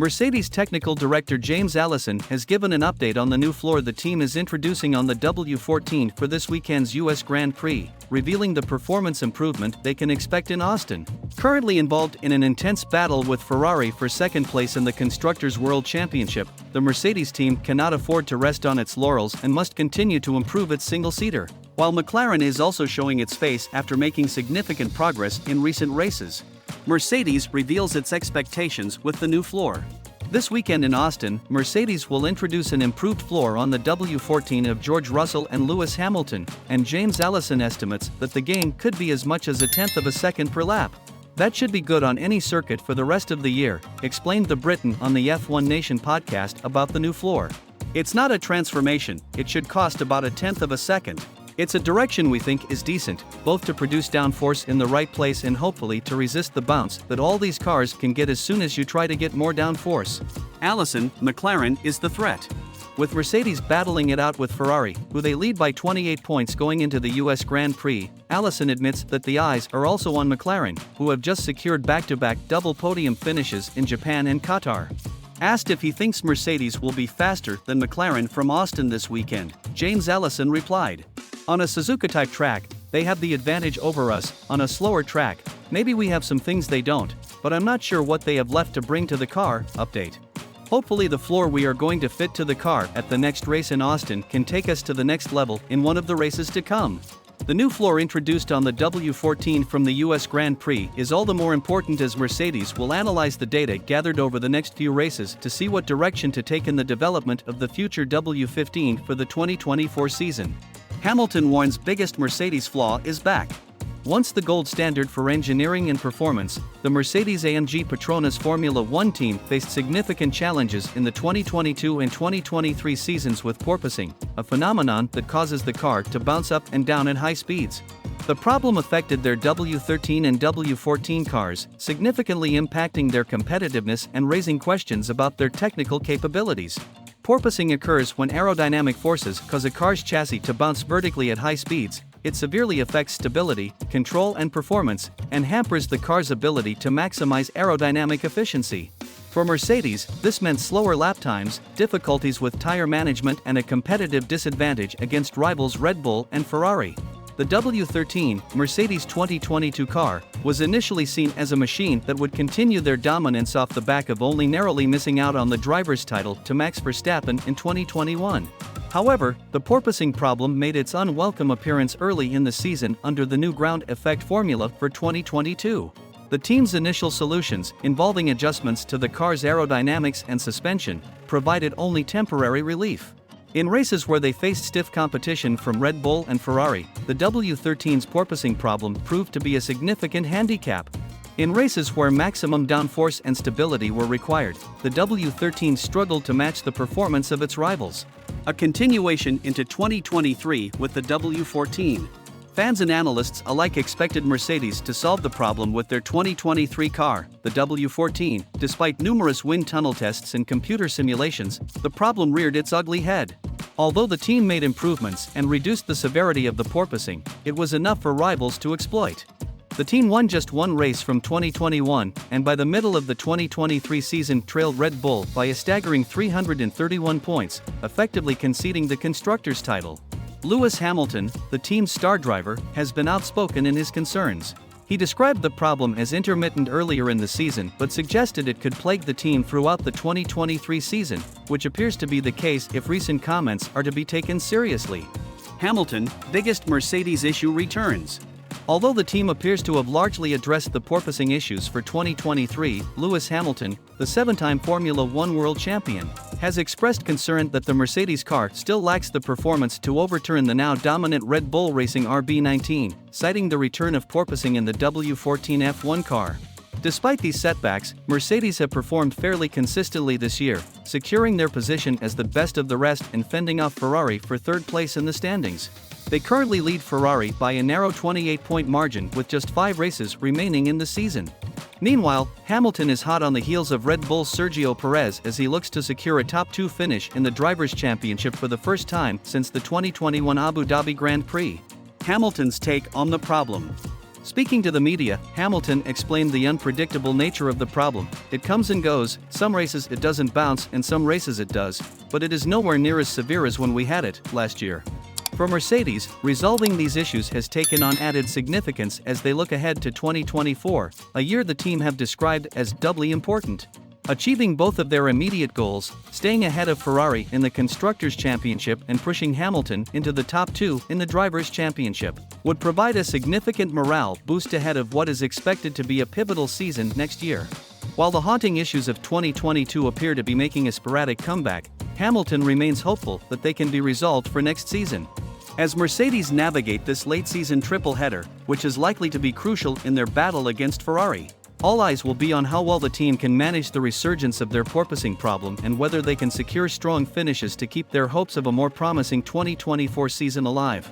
Mercedes Technical Director James Allison has given an update on the new floor the team is introducing on the W14 for this weekend's US Grand Prix, revealing the performance improvement they can expect in Austin. Currently involved in an intense battle with Ferrari for second place in the Constructors' World Championship, the Mercedes team cannot afford to rest on its laurels and must continue to improve its single-seater, while McLaren is also showing its face after making significant progress in recent races. Mercedes reveals its expectations with the new floor. This weekend in Austin, Mercedes will introduce an improved floor on the W14 of George Russell and Lewis Hamilton, and James Allison estimates that the gain could be as much as a tenth of a second per lap. That should be good on any circuit for the rest of the year, explained the Briton on the F1 Nation podcast about the new floor. It's not a transformation, it should cost about a tenth of a second. It's a direction we think is decent, both to produce downforce in the right place and hopefully to resist the bounce that all these cars can get as soon as you try to get more downforce. Allison, McLaren is the threat. With Mercedes battling it out with Ferrari, who they lead by 28 points going into the US Grand Prix, Allison admits that the eyes are also on McLaren, who have just secured back-to-back double podium finishes in Japan and Qatar. Asked if he thinks Mercedes will be faster than McLaren from Austin this weekend, James Allison replied, "On a Suzuka-type track, they have the advantage over us. On a slower track, maybe we have some things they don't, but I'm not sure what they have left to bring to the car." Update. Hopefully the floor we are going to fit to the car at the next race in Austin can take us to the next level in one of the races to come. The new floor introduced on the W14 from the US Grand Prix is all the more important as Mercedes will analyze the data gathered over the next few races to see what direction to take in the development of the future W15 for the 2024 season. Hamilton warns biggest Mercedes flaw is back. Once the gold standard for engineering and performance, the Mercedes-AMG Petronas Formula One team faced significant challenges in the 2022 and 2023 seasons with porpoising, a phenomenon that causes the car to bounce up and down at high speeds. The problem affected their W13 and W14 cars, significantly impacting their competitiveness and raising questions about their technical capabilities. Porpoising occurs when aerodynamic forces cause a car's chassis to bounce vertically at high speeds. It severely affects stability, control and performance, and hampers the car's ability to maximize aerodynamic efficiency. For Mercedes, this meant slower lap times, difficulties with tire management and a competitive disadvantage against rivals Red Bull and Ferrari. The W13, Mercedes 2022 car, was initially seen as a machine that would continue their dominance off the back of only narrowly missing out on the driver's title to Max Verstappen in 2021. However, the porpoising problem made its unwelcome appearance early in the season under the new ground effect formula for 2022. The team's initial solutions, involving adjustments to the car's aerodynamics and suspension, provided only temporary relief. In races where they faced stiff competition from Red Bull and Ferrari, the W13's porpoising problem proved to be a significant handicap. In races where maximum downforce and stability were required, the W13 struggled to match the performance of its rivals. A continuation into 2023 with the W14. Fans and analysts alike expected Mercedes to solve the problem with their 2023 car, the W14. Despite numerous wind tunnel tests and computer simulations, the problem reared its ugly head. Although the team made improvements and reduced the severity of the porpoising, it was enough for rivals to exploit. The team won just one race from 2021, and by the middle of the 2023 season trailed Red Bull by a staggering 331 points, effectively conceding the constructors' title. Lewis Hamilton, the team's star driver, has been outspoken in his concerns. He described the problem as intermittent earlier in the season but suggested it could plague the team throughout the 2023 season, which appears to be the case if recent comments are to be taken seriously. Hamilton, biggest Mercedes issue returns. Although the team appears to have largely addressed the porpoising issues for 2023, Lewis Hamilton, the seven-time Formula One world champion, has expressed concern that the Mercedes car still lacks the performance to overturn the now dominant Red Bull Racing RB19, citing the return of porpoising in the W14 F1 car. Despite these setbacks, Mercedes have performed fairly consistently this year, securing their position as the best of the rest and fending off Ferrari for third place in the standings. They currently lead Ferrari by a narrow 28-point margin with just 5 races remaining in the season. Meanwhile, Hamilton is hot on the heels of Red Bull's Sergio Perez as he looks to secure a top 2 finish in the Drivers' Championship for the first time since the 2021 Abu Dhabi Grand Prix. Hamilton's take on the problem. Speaking to the media, Hamilton explained the unpredictable nature of the problem. It comes and goes, some races it doesn't bounce and some races it does, but it is nowhere near as severe as when we had it last year. For Mercedes, resolving these issues has taken on added significance as they look ahead to 2024, a year the team have described as doubly important. Achieving both of their immediate goals, staying ahead of Ferrari in the Constructors' Championship and pushing Hamilton into the top two in the Drivers' Championship, would provide a significant morale boost ahead of what is expected to be a pivotal season next year. While the haunting issues of 2022 appear to be making a sporadic comeback, Hamilton remains hopeful that they can be resolved for next season. As Mercedes navigate this late-season triple-header, which is likely to be crucial in their battle against Ferrari, all eyes will be on how well the team can manage the resurgence of their porpoising problem and whether they can secure strong finishes to keep their hopes of a more promising 2024 season alive.